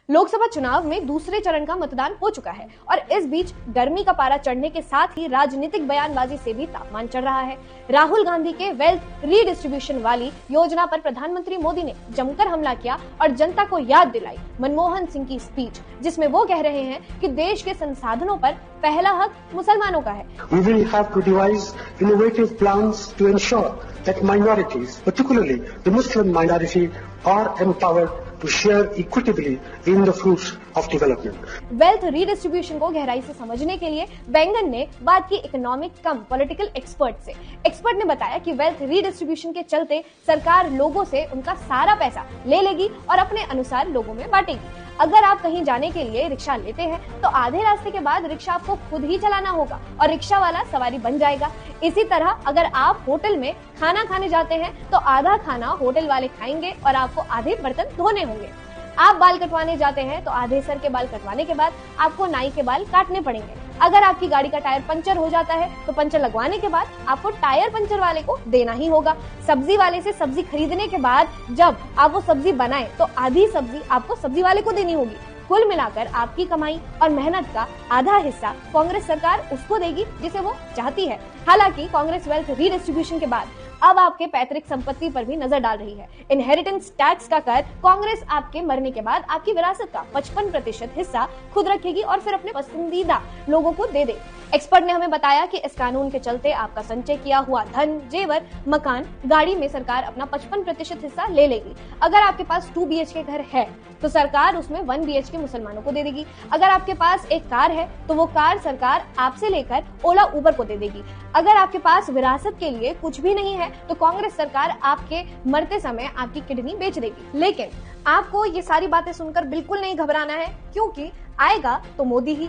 लोकसभा चुनाव में दूसरे चरण का मतदान हो चुका है और इस बीच गर्मी का पारा चढ़ने के साथ ही राजनीतिक बयानबाजी से भी तापमान चढ़ रहा है। राहुल गांधी के वेल्थ रीडिस्ट्रीब्यूशन वाली योजना पर प्रधानमंत्री मोदी ने जमकर हमला किया और जनता को याद दिलाई मनमोहन सिंह की स्पीच, जिसमें वो कह रहे हैं कि देश के संसाधनों पर पहला हक मुसलमानों का है। We will have to devise innovative plans to ensure that minorities, particularly the Muslim minority, are empowered to share equitably in the fruits of development. Wealth redistribution को गहराई से समझने के लिए बैंगन ने बात की इकोनॉमिक कम पॉलिटिकल एक्सपर्ट से। एक्सपर्ट ने बताया कि वेल्थ रीडिस्ट्रीब्यूशन के चलते सरकार लोगों से उनका सारा पैसा ले लेगी और अपने अनुसार लोगों में बांटेगी। अगर आप कहीं जाने के लिए रिक्शा लेते हैं तो आधे रास्ते के बाद रिक्शा आपको खुद ही चलाना होगा और रिक्शा वाला सवारी बन जाएगा। इसी तरह अगर आप होटल में खाना खाने जाते हैं तो आधा खाना होटल वाले खाएंगे और आपको आधे बर्तन धोने होंगे। आप बाल कटवाने जाते हैं तो आधे सर के बाल कटवाने के बाद आपको नाई के बाल काटने पड़ेंगे। अगर आपकी गाड़ी का टायर पंचर हो जाता है तो पंचर लगवाने के बाद आपको टायर पंचर वाले को देना ही होगा। सब्जी वाले से सब्जी खरीदने के बाद जब आप वो सब्जी बनाएं तो आधी सब्जी आपको सब्जी वाले को देनी होगी। कुल मिलाकर आपकी कमाई और मेहनत का आधा हिस्सा कांग्रेस सरकार उसको देगी जिसे वो चाहती है। हालांकि कांग्रेस वेल्थ रीडिस्ट्रीब्यूशन के बाद अब आपके पैतृक संपत्ति पर भी नजर डाल रही है। इनहेरिटेंस टैक्स का कर कांग्रेस आपके मरने के बाद आपकी विरासत का 55% हिस्सा खुद रखेगी और फिर अपने पसंदीदा लोगों को दे देगी। एक्सपर्ट ने हमें बताया कि इस कानून के चलते आपका संचय किया हुआ धन, जेवर, मकान, गाड़ी में सरकार अपना 55% हिस्सा ले लेगी। अगर आपके पास 2 BHK घर है तो सरकार उसमें 1 BHK मुसलमानों को दे देगी। अगर आपके पास एक कार है तो वो कार सरकार आपसे लेकर ओला उबर को दे देगी। अगर आपके पास विरासत के लिए कुछ भी नहीं है तो कांग्रेस सरकार आपके मरते समय आपकी किडनी बेच देगी। लेकिन आपको ये सारी बातें सुनकर बिल्कुल नहीं घबराना है, क्योंकि आएगा तो मोदी ही।